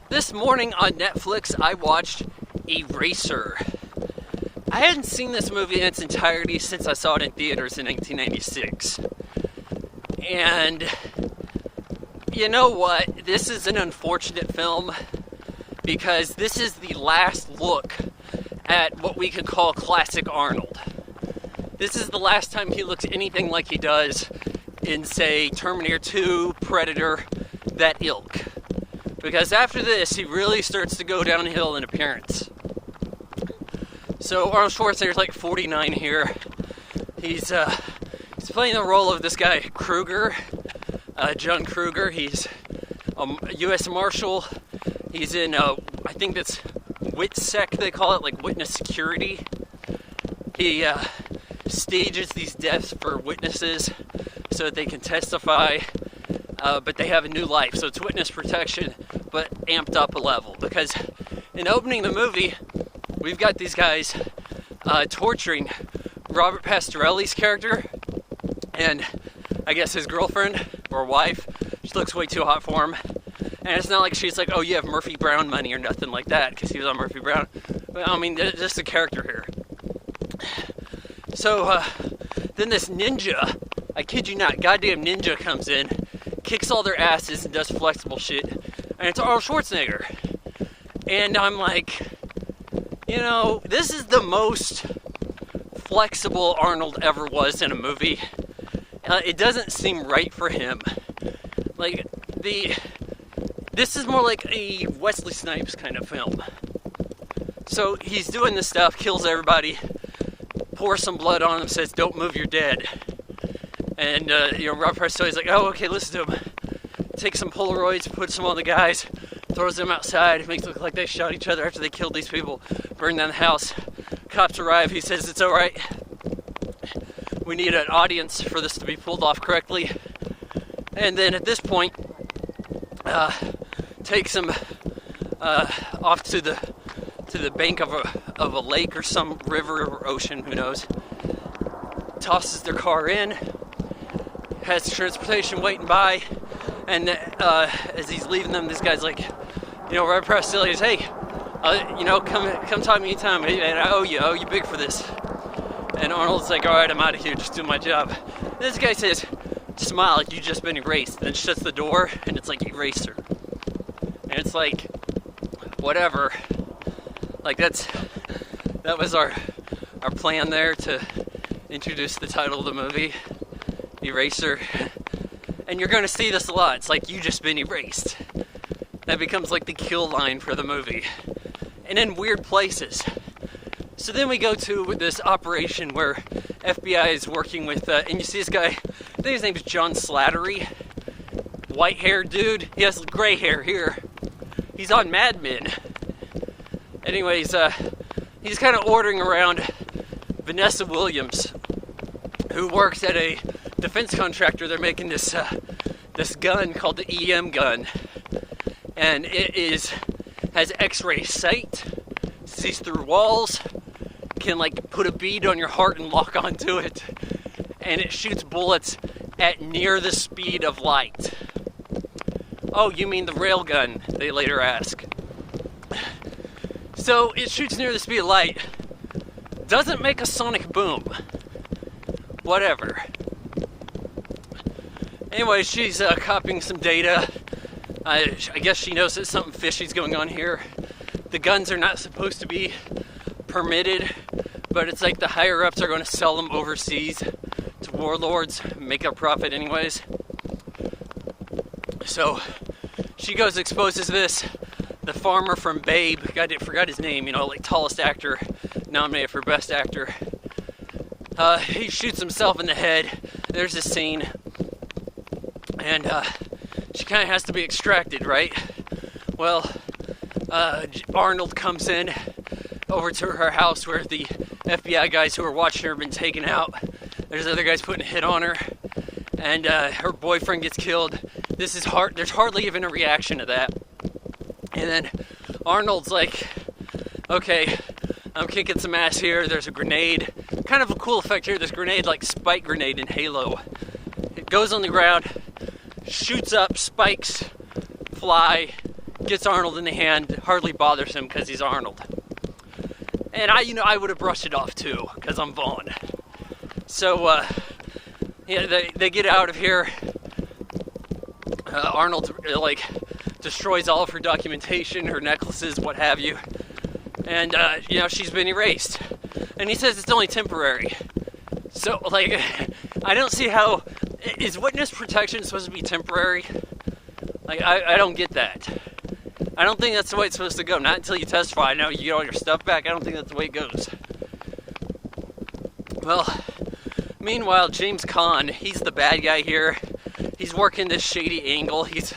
This morning on Netflix, I watched Eraser. I hadn't seen this movie in its entirety since I saw it in theaters in 1996. And you know what? This is an unfortunate film because this is the last look at what we could call classic Arnold. This is the last time he looks anything like he does in, say, Terminator 2, Predator, that ilk. Because after this, he really starts to go downhill in appearance. So Arnold Schwarzenegger's like 49 here. He's playing the role of this guy Kruger, John Kruger. He's a U.S. Marshal. He's in, I think that's WITSEC, they call it, like witness security. He stages these deaths for witnesses so that they can testify, but they have a new life. So it's witness protection, but amped up a level. Because in opening the movie, we've got these guys torturing Robert Pastorelli's character and I guess his girlfriend or wife. She looks way too hot for him. And it's not like she's like, oh, you have Murphy Brown money or nothing like that, because he was on Murphy Brown. But, I mean, there's just a character here. So, then this ninja, I kid you not, goddamn ninja comes in, kicks all their asses and does flexible shit. And it's Arnold Schwarzenegger. And I'm like, you know, this is the most flexible Arnold ever was in a movie. It doesn't seem right for him. Like, this is more like a Wesley Snipes kind of film. So he's doing this stuff, kills everybody, pours some blood on him, says, don't move, you're dead. And, Robert Pastorelli's like, oh, okay, listen to him. Takes some Polaroids, puts them on the guys, throws them outside, makes it look like they shot each other after they killed these people, burned down the house. Cops arrive, he says, it's alright. We need an audience for this to be pulled off correctly. And then at this point, takes him off to the bank of a lake or some river or ocean, who knows. Tosses their car in, has transportation waiting by, and as he's leaving them, this guy's like, Robert Pastorelli is, hey, come talk to me anytime, and I owe you big for this. And Arnold's like, all right, I'm out of here, just do my job. And this guy says, smile, you've just been erased. Then shuts the door, and it's like Eraser. And it's like, whatever. Like that was our plan there to introduce the title of the movie, Eraser. And you're gonna see this a lot. It's like, you just been erased. That becomes like the kill line for the movie. And in weird places. So then we go to this operation where FBI is working with, and you see this guy, I think his name is John Slattery, white-haired dude. He has gray hair here. He's on Mad Men. Anyways, he's kind of ordering around Vanessa Williams, who works at a defense contractor. They're making this gun called the EM gun, and it has X-ray sight, sees through walls, can like put a bead on your heart and lock onto it, and it shoots bullets at near the speed of light. Oh, you mean the railgun? They later ask. So it shoots near the speed of light, doesn't make a sonic boom. Whatever. Anyway, she's copying some data. I guess she knows that something fishy's going on here. The guns are not supposed to be permitted, but it's like the higher ups are going to sell them overseas to warlords, make a profit anyways. So she goes, exposes this. The farmer from Babe, I forgot his name, like tallest actor nominated for best actor. He shoots himself in the head. There's this scene, and she kind of has to be extracted, right? Well, Arnold comes in over to her house where the FBI guys who are watching her have been taken out. There's other guys putting a hit on her, and her boyfriend gets killed. This is hard. There's hardly even a reaction to that. And then Arnold's like, okay, I'm kicking some ass here. There's a grenade. Kind of a cool effect here. This grenade, like spike grenade in Halo. It goes on the ground, shoots up, spikes fly, gets Arnold in the hand, hardly bothers him because he's Arnold. And I would have brushed it off too, because I'm Vaughn. So, they get out of here. Arnold, destroys all of her documentation, her necklaces, what have you. And, she's been erased. And he says it's only temporary. So, I don't see how... Is witness protection supposed to be temporary? I don't get that. I don't think that's the way it's supposed to go. Not until you testify. Now you get all your stuff back. I don't think that's the way it goes. Well, meanwhile, James Caan, he's the bad guy here. He's working this shady angle. He's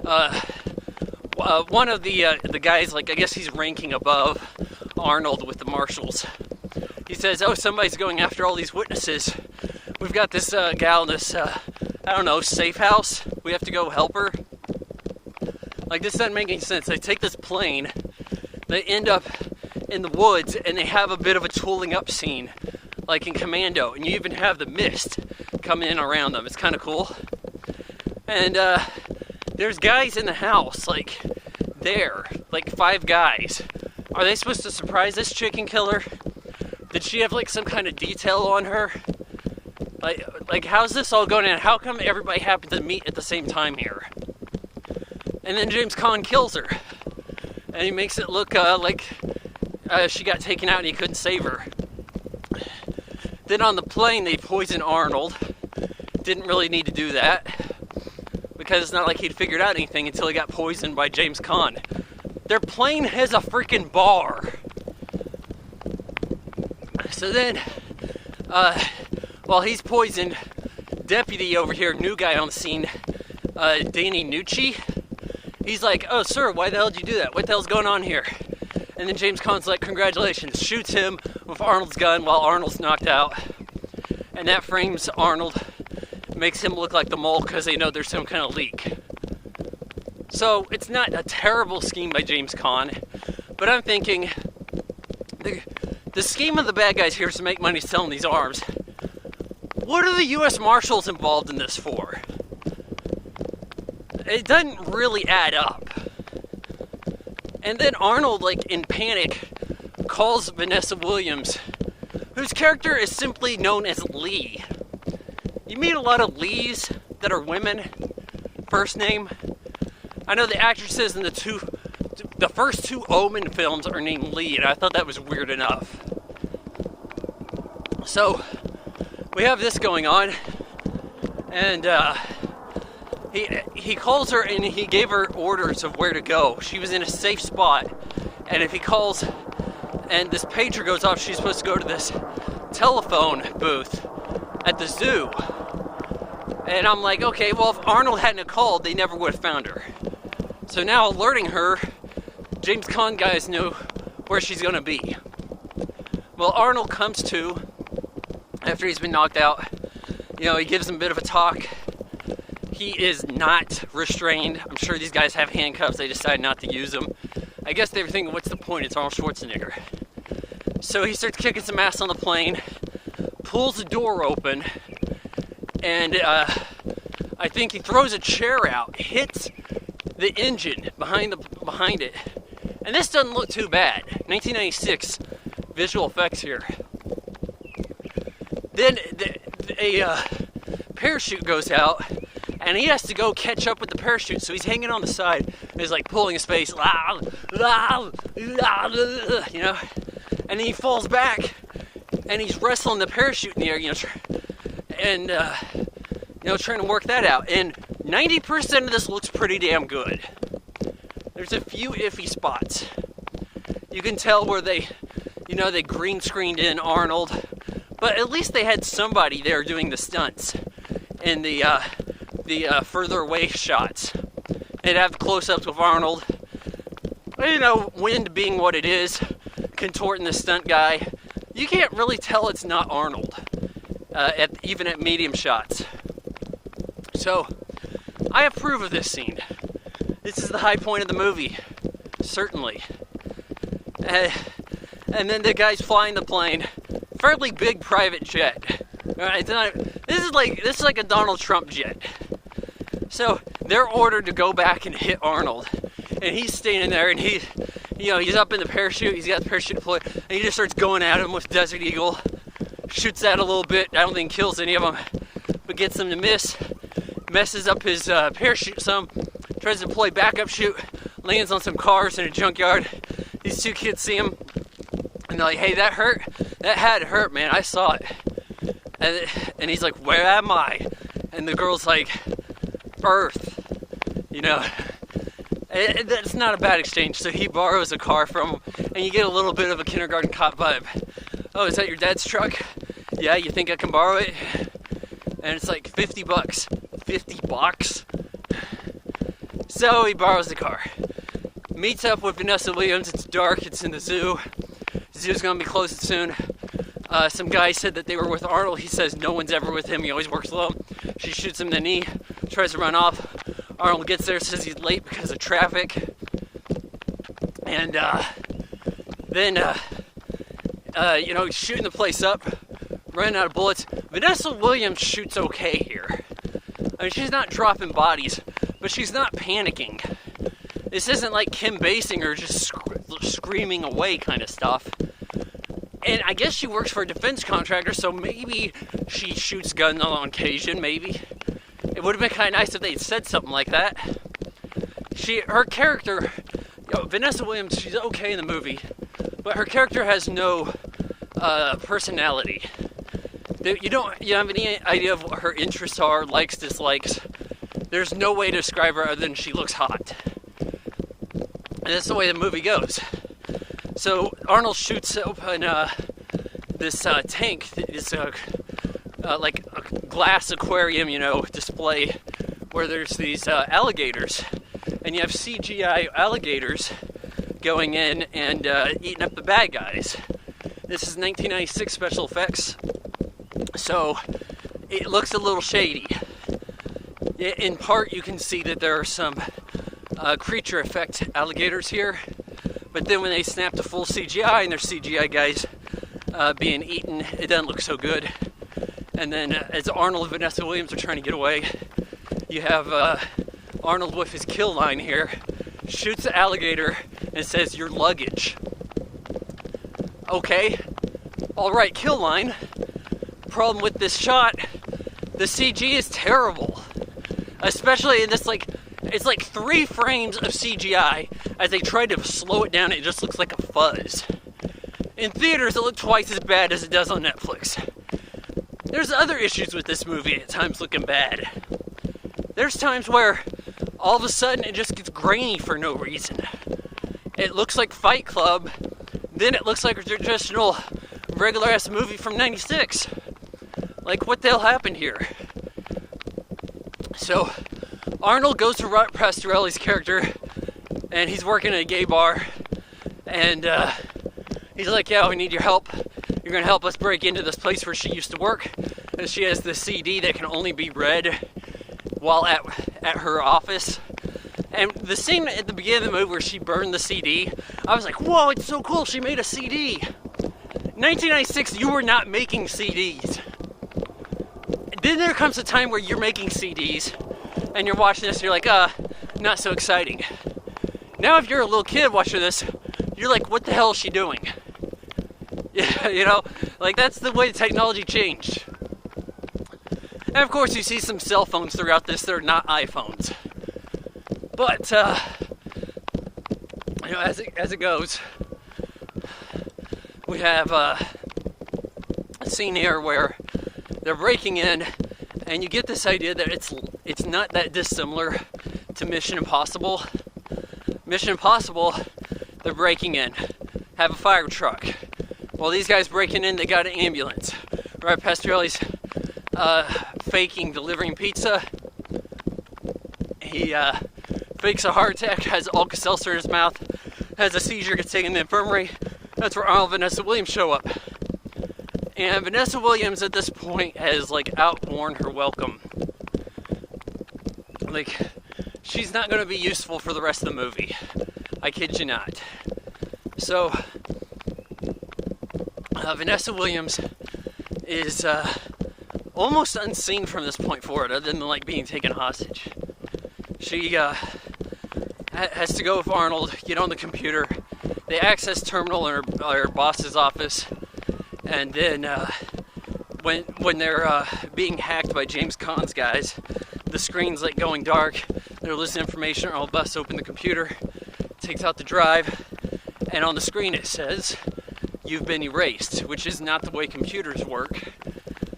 one of the guys, I guess he's ranking above Arnold with the marshals. He says, oh, somebody's going after all these witnesses. We've got this gal in this, safe house. We have to go help her. This doesn't make any sense. They take this plane, they end up in the woods, and they have a bit of a tooling up scene, like in Commando, and you even have the mist coming in around them. It's kind of cool. And there's guys in the house, 5 guys. Are they supposed to surprise this chick and kill her? Did she have some kind of detail on her? How's this all going on? How come everybody happened to meet at the same time here? And then James Caan kills her. And he makes it look like she got taken out and he couldn't save her. Then on the plane, they poison Arnold. Didn't really need to do that, because it's not like he'd figured out anything until he got poisoned by James Caan. Their plane has a freaking bar. So then, while he's poisoned, deputy over here, new guy on the scene, Danny Nucci, he's like, oh, sir, why the hell did you do that? What the hell's going on here? And then James Caan's like, congratulations, shoots him with Arnold's gun while Arnold's knocked out. And that frames Arnold, makes him look like the mole because they know there's some kind of leak. So it's not a terrible scheme by James Caan, but I'm thinking the scheme of the bad guys here is to make money selling these arms. What are the U.S. Marshals involved in this for? It doesn't really add up. And then Arnold, in panic, calls Vanessa Williams, whose character is simply known as Lee. You meet a lot of Lees that are women, first name. I know the actresses in the first 2 Omen films are named Lee, and I thought that was weird enough. So, we have this going on, and he calls her and he gave her orders of where to go. She was in a safe spot, and if he calls and this pager goes off, she's supposed to go to this telephone booth at the zoo. And I'm like, okay, well, if Arnold hadn't called, they never would have found her. So now alerting her, James Caan guys know where she's going to be. Well, Arnold comes to, after he's been knocked out, he gives him a bit of a talk. He is not restrained. I'm sure these guys have handcuffs. They decide not to use them. I guess they were thinking, what's the point? It's Arnold Schwarzenegger. So he starts kicking some ass on the plane, pulls the door open, and I think he throws a chair out, hits the engine behind it. And this doesn't look too bad. 1996 visual effects here. Then a parachute goes out, and he has to go catch up with the parachute. So he's hanging on the side, and he's pulling his face, and he falls back, and he's wrestling the parachute in the air, and trying to work that out. And 90% of this looks pretty damn good. There's a few iffy spots. You can tell where they green screened in Arnold, but at least they had somebody there doing the stunts in the further away shots. They'd have close-ups of Arnold. Wind being what it is, contorting the stunt guy. You can't really tell it's not Arnold, even at medium shots. So, I approve of this scene. This is the high point of the movie, certainly. And then the guy's flying the plane, fairly big private jet. This is like a Donald Trump jet. So they're ordered to go back and hit Arnold. and he's standing there, and he's up in the parachute, he's got the parachute deployed, and he just starts going at him with Desert Eagle, shoots at a little bit, I don't think kills any of them, but gets them to miss, messes up his parachute some, tries to deploy backup chute, lands on some cars in a junkyard. These two kids see him, and they're like, hey, that hurt? That had to hurt, man, I saw it. And he's like, where am I? And the girl's like, Earth, And that's not a bad exchange. So he borrows a car from him, and you get a little bit of a kindergarten cop vibe. Oh, is that your dad's truck? Yeah, you think I can borrow it? And it's like $50. $50? So he borrows the car. Meets up with Vanessa Williams. It's dark, it's in the zoo. The zoo's gonna be closed soon. Some guy said that they were with Arnold. He says no one's ever with him. He always works alone. She shoots him in the knee, tries to run off. Arnold gets there, says he's late because of traffic. And then he's shooting the place up, running out of bullets. Vanessa Williams shoots okay here. I mean, she's not dropping bodies, but she's not panicking. This isn't like Kim Basinger just screaming away kind of stuff. And I guess she works for a defense contractor, so maybe she shoots guns on occasion, maybe. It would have been kind of nice if they'd said something like that. Her character, Vanessa Williams, she's okay in the movie, but her character has no personality. You have any idea of what her interests are, likes, dislikes. There's no way to describe her other than she looks hot. And that's the way the movie goes. So Arnold shoots open this tank, this like a glass aquarium, display where there's these alligators, and you have CGI alligators going in and eating up the bad guys. This is 1996 special effects, so it looks a little shady. In part, you can see that there are some creature effect alligators here. But then when they snap to full CGI and there's CGI guys being eaten, it doesn't look so good. And then as Arnold and Vanessa Williams are trying to get away, you have Arnold with his kill line here, shoots the alligator and says, your luggage. Okay, alright, kill line. Problem with this shot, the CG is terrible. Especially in this, it's like 3 frames of CGI. As they try to slow it down, it just looks like a fuzz. In theaters, it looks twice as bad as it does on Netflix. There's other issues with this movie at times looking bad. There's times where all of a sudden it just gets grainy for no reason. It looks like Fight Club, then it looks like a traditional regular ass movie from '96. Like, what the hell happened here? So Arnold goes to Rant Pastorelli's character, and he's working at a gay bar, and he's like, yeah, we need your help. You're going to help us break into this place where she used to work, and she has the CD that can only be read while at her office. And the scene at the beginning of the movie where she burned the CD, I was like, whoa, it's so cool, she made a CD. 1996, you were not making CDs. Then there comes a time where you're making CDs, and you're watching this, and you're like, not so exciting. Now if you're a little kid watching this, you're like, what the hell is she doing? Yeah, that's the way the technology changed. And of course you see some cell phones throughout this that are not iPhones. But, as it goes, we have a scene here where they're breaking in, and you get this idea that it's not that dissimilar to Mission Impossible. Mission Impossible, they're breaking in, have a fire truck. While these guys breaking in, they got an ambulance. Right, Pastorelli's faking delivering pizza. He fakes a heart attack, has Alka-Seltzer in his mouth, has a seizure, gets taken to the infirmary. That's where Arnold and Vanessa Williams show up. And Vanessa Williams at this point has outworn her welcome. She's not going to be useful for the rest of the movie. I kid you not. So, Vanessa Williams is almost unseen from this point forward, other than being taken hostage. She has to go with Arnold, get on the computer. They access terminal in her boss's office, and then when they're being hacked by James Caan's guys, the screen's like going dark. They're losing information. Arnold busts open the computer, takes out the drive, and on the screen it says, "You've been erased," which is not the way computers work.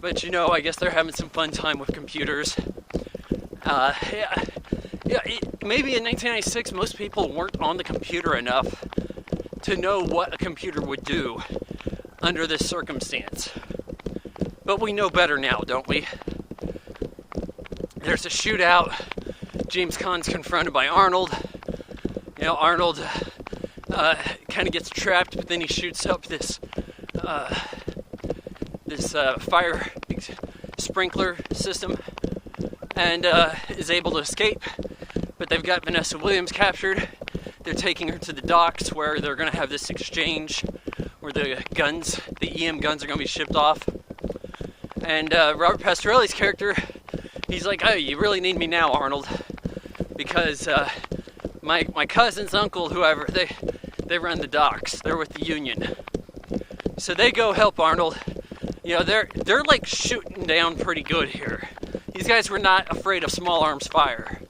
But you know, I guess they're having some fun time with computers. Maybe in 1996, most people weren't on the computer enough to know what a computer would do under this circumstance. But we know better now, don't we? There's a shootout. James Caan's confronted by Arnold. You know, Arnold kind of gets trapped, but then he shoots up this fire sprinkler system and is able to escape. But they've got Vanessa Williams captured. They're taking her to the docks where they're going to have this exchange where the EM guns are going to be shipped off. And Robert Pastorelli's character, he's like, "Oh, you really need me now, Arnold, because my cousin's uncle, whoever, they run the docks. They're with the union." So they go help Arnold. You know, they're like shooting down pretty good here. These guys were not afraid of small arms fire.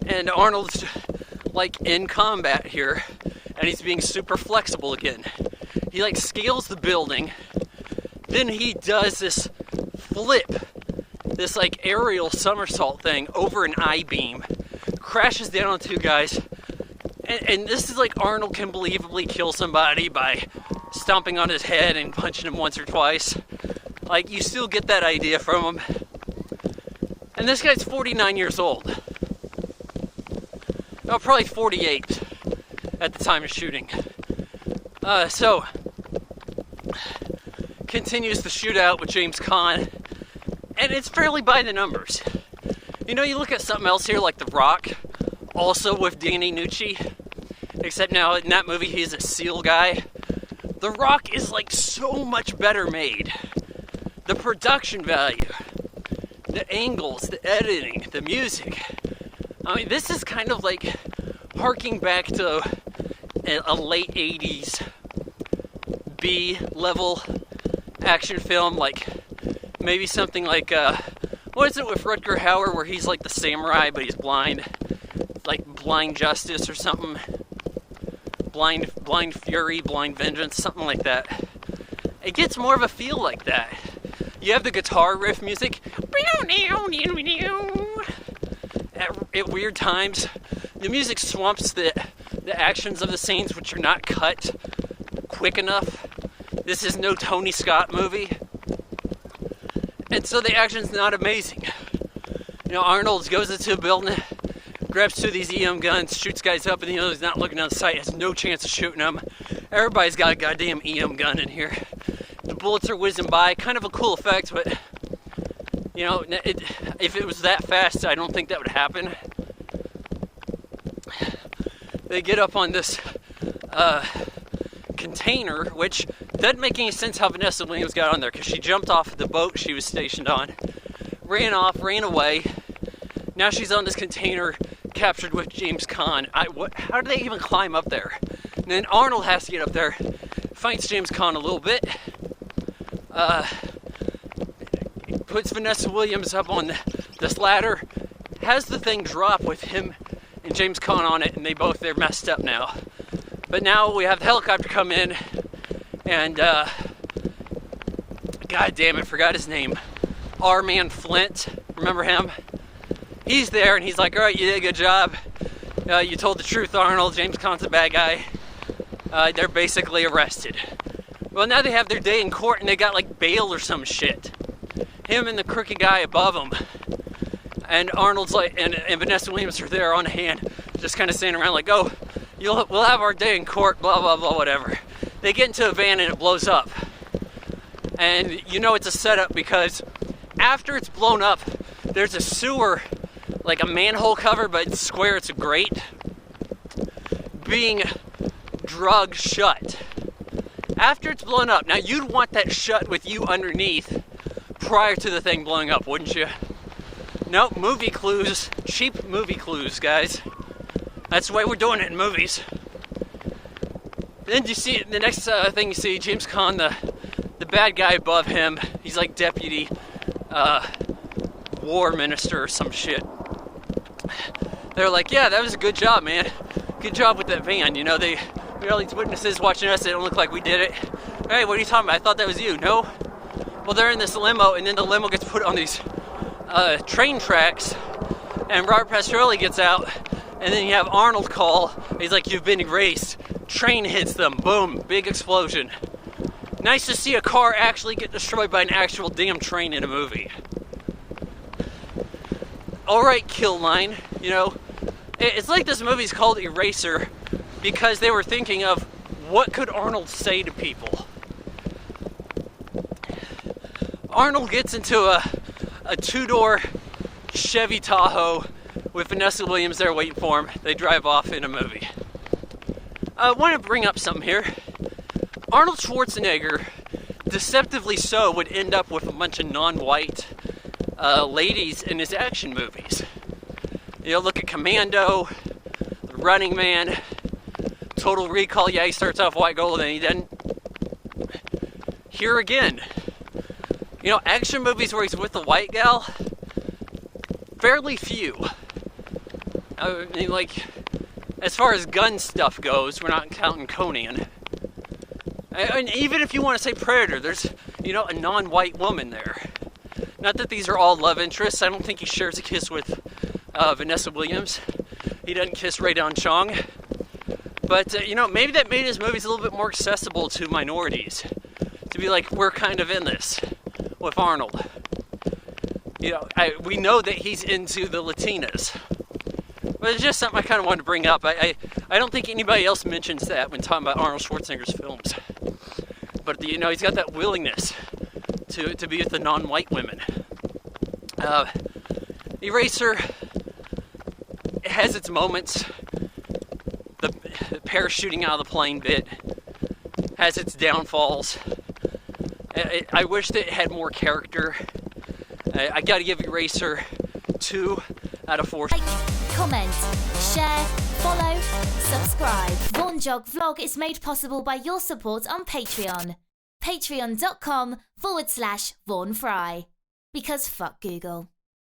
And Arnold's like in combat here, and he's being super flexible again. He like scales the building, then he does this flip, this like aerial somersault thing over an I-beam, crashes down on two guys, and this is like Arnold can believably kill somebody by stomping on his head and punching him once or twice. Like, you still get that idea from him. And this guy's 49 years old. Oh, probably 48 at the time of shooting. So, continues the shootout with James Caan, and it's fairly by the numbers. You know, you look at something else here like The Rock, also with Danny Nucci, except now in that movie he's a SEAL guy. The Rock is like so much better made. The production value, the angles, the editing, the music. I mean, this is kind of like harking back to a late 80s B-level action film, like maybe something like, what is it with Rutger Hauer where he's like the samurai but he's blind? Like Blind Justice or something. Blind Fury, Blind Vengeance, something like that. It gets more of a feel like that. You have the guitar riff music at weird times. The music swamps the actions of the scenes, which are not cut quick enough. This is no Tony Scott movie. And so the action's not amazing. You know, Arnold goes into a building, grabs two of these EM guns, shoots guys up, and he's not looking down the sight, has no chance of shooting them. Everybody's got a goddamn EM gun in here. The bullets are whizzing by, kind of a cool effect, but, you know, if it was that fast, I don't think that would happen. They get up on this container, which doesn't make any sense how Vanessa Williams got on there, because she jumped off the boat she was stationed on, ran away. Now she's on this container captured with James Caan. How do they even climb up there? And then Arnold has to get up there, fights James Caan a little bit, puts Vanessa Williams up on this ladder, has the thing drop with him and James Caan on it, and they're messed up now. But now we have the helicopter come in, and god damn it, forgot his name. Our man Flint, remember him? He's there, and he's like, "All right, you did a good job. You told the truth, Arnold. James Caan's a bad guy." They're basically arrested. Well, now they have their day in court, and they got like bail or some shit. Him and the crooked guy above him. And Arnold's like, and Vanessa Williams are there on hand, just kind of standing around like, "Oh, we'll have our day in court, blah, blah, blah, whatever." They get into a van, and it blows up. And you know it's a setup, because after it's blown up, there's a sewer, like a manhole cover, but it's square, it's a grate, being drugged shut. After it's blown up, now you'd want that shut with you underneath prior to the thing blowing up, wouldn't you? Nope, movie clues, cheap movie clues, guys. That's the way we're doing it in movies. Then you see the next thing you see, James Caan, the bad guy above him. He's like deputy war minister or some shit. They're like, yeah, that was a good job, man. Good job with that van. You know, we got all these witnesses watching us. They don't look like we did it. Hey, what are you talking about? I thought that was you. No? Well, they're in this limo, and then the limo gets put on these train tracks, and Robert Pastrelli gets out, and then you have Arnold call. He's like, you've been erased. Train hits them. Boom. Big explosion. Nice to see a car actually get destroyed by an actual damn train in a movie. Alright, kill line. You know, it's like this movie's called Eraser because they were thinking of what could Arnold say to people. Arnold gets into a two-door Chevy Tahoe with Vanessa Williams there waiting for him. They drive off in a movie. I want to bring up something here. Arnold Schwarzenegger, deceptively so, would end up with a bunch of non-white ladies in his action movies. You know, look at Commando, The Running Man, Total Recall. Yeah, he starts off white gold and he doesn't. Here again, you know, action movies where he's with a white gal, fairly few. I mean, like, as far as gun stuff goes, we're not counting Conan. And even if you want to say Predator, there's, you know, a non-white woman there. Not that these are all love interests. I don't think he shares a kiss with Vanessa Williams. He doesn't kiss Ray Don Chong. But, you know, maybe that made his movies a little bit more accessible to minorities. To be like, we're kind of in this with Arnold. You know, we know that he's into the Latinas. But it's just something I kind of wanted to bring up. I don't think anybody else mentions that when talking about Arnold Schwarzenegger's films. But, you know, he's got that willingness to be with the non-white women. Eraser has its moments. The parachuting out of the plane bit has its downfalls. I wish that it had more character. I gotta give Eraser 2 out of 4. Like, comment, share, follow, subscribe. Vaughan Jog Vlog is made possible by your support on Patreon. Patreon.com/Vaughan Fry. Because fuck Google.